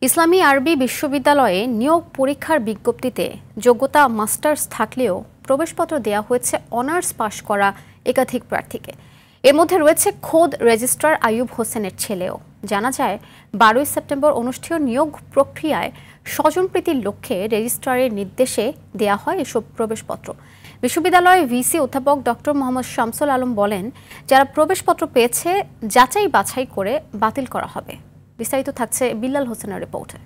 ইসলামী আরবি বিশ্ববিদ্যালয়ে নিয়োগ পরীক্ষার বিজ্ঞপ্তিতে যোগ্যতা মাস্টার্স থাকলেও প্রবেশপত্র দেওয়া হয়েছে অনার্স পাশ করা একাধিক প্রার্থীকে। এর মধ্যে রয়েছে খোদ রেজিস্ট্রার আইয়ুব হোসেনের ছেলেও। জানা যায় 12 সেপ্টেম্বর অনুষ্ঠেয় নিয়োগ প্রক্রিয়ায় স্বজনপ্রীতির লক্ষ্যে রেজিস্ট্রারের নির্দেশে দেয়া হয় এসব প্রবেশপত্র। বিশ্ববিদ্যালয়ের ভিসি অধ্যাপক ডক্টর মোহাম্মদ শামসুল আলম বলেন, যারা প্রবেশপত্র পেয়েছে যাচাই বাছাই করে বাতিল করা হবে। বিস্তারিত থাকছে বিল্লাল হোসেনের রিপোর্টে।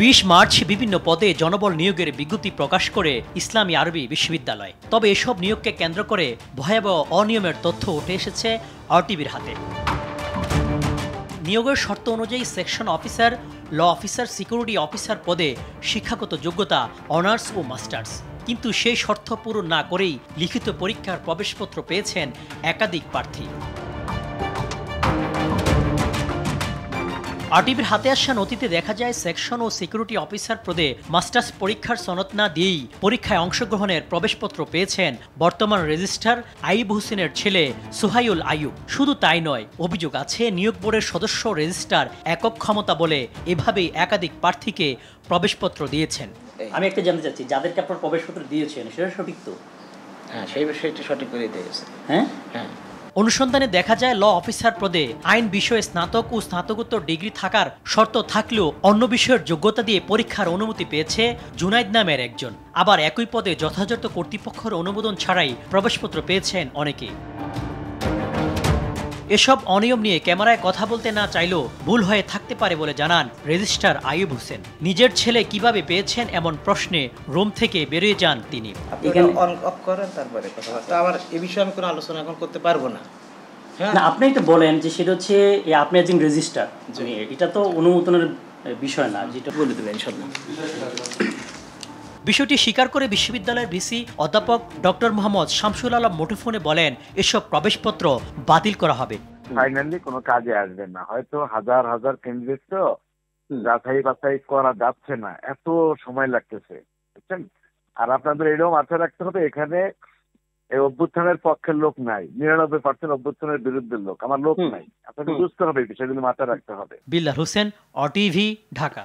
20 মার্চ বিভিন্ন পদে জনবল নিয়োগের বিজ্ঞপ্তি প্রকাশ করে ইসলামী আরবি বিশ্ববিদ্যালয়। তবে এসব নিয়োগকে কেন্দ্র করে ভয়াবহ অনিয়মের তথ্য উঠে এসেছে আরটিভির হাতে। নিয়োগের শর্ত অনুযায়ী section officer, law officer, security officer পদে শিক্ষাগত যোগ্যতা অনার্স ও মাস্টার্স। কিন্তু সেই শর্ত পূরণ না করেই লিখিত পরীক্ষার প্রবেশপত্র পেয়েছেন একাধিক প্রার্থী। আরটিভির হাতে আসা নথিতে দেখা যায়, সেকশন ও সিকিউরিটি অফিসার পদে মাস্টার্স পরীক্ষার সনদ না দিয়েই পরীক্ষায় অংশগ্রহণের প্রবেশপত্র পেয়েছেন বর্তমান রেজিস্ট্রার আইয়ুব হোসেনের ছেলে সুহাইউল আইয়ুব। শুধু তাই নয়, অভিযোগ আছে নিয়োগ বোর্ডের সদস্য রেজিস্ট্রার একক ক্ষমতা বলে এভাবেই একাধিক প্রার্থীকে প্রবেশপত্র দিয়েছেন। আমি একটা জানতে চাচ্ছি, যাদেরকে আপনার প্রবেশপত্র দিয়েছেন সেটা সঠিক তো? হ্যাঁ, সেই বিষয়টি সঠিক করে দিয়েছে। হ্যাঁ হ্যাঁ। অনুসন্ধানে দেখা যায়, ল অফিসার পদে আইন বিষয়ে স্নাতক ও স্নাতকোত্তর ডিগ্রি থাকার শর্ত থাকলেও অন্য বিষয়ের যোগ্যতা দিয়ে পরীক্ষার অনুমতি পেয়েছে জুনাইদ নামের একজন। আবার একই পদে যথাযথ কর্তৃপক্ষের অনুমোদন ছাড়াই প্রবেশপত্র পেয়েছেন অনেকে। এসব অনিয়ম নিয়ে ক্যামেরায় কথা বলতে না চাইলেও ভুল হয়ে থাকতে পারে বলে জানান রেজিস্ট্রার আইয়ুব হোসেন। নিজের ছেলে কিভাবে পেয়েছেন এমন প্রশ্নে রুম থেকে বেরিয়ে যান তিনি। আবার এই বিষয়ে আমি কোনো আলোচনা এখন করতে পারবো না। না, আপনি তো বলেন যে সেটা হচ্ছে আপনি একজন রেজিস্ট্রার, এটা তো অনুমোদনের বিষয় না, যেটা বলে দেবেন ইনশাআল্লাহ। বিষয়টি স্বীকার করে বিশ্ববিদ্যালয়ের ভিসি অধ্যাপক ডক্টর মোহাম্মদ শামসুল আলম মুঠোফোনে বলেন, এসব প্রবেশপত্র বাতিল করা হবে। ফাইনালি কোনো কাজে আসবে না, হয়তো হাজার হাজার ক্যান্ডিডেট তো যাচাই বাছাই করা যাচ্ছে না, এত সময় লাগতেছে, বুঝছেন। আর আপনাদের এটাও মাথায় রাখতে হবে, এখানে এই অভ্যুত্থানের পক্ষের লোক নাই, 99% অভ্যুত্থানের বিরুদ্ধে লোক, আমার লোক নাই। আপনাকে বুঝতে হবে, বিষয়গুলো মাথায় রাখতে হবে। বিল্লাল হোসেন, আরটিভি, ঢাকা।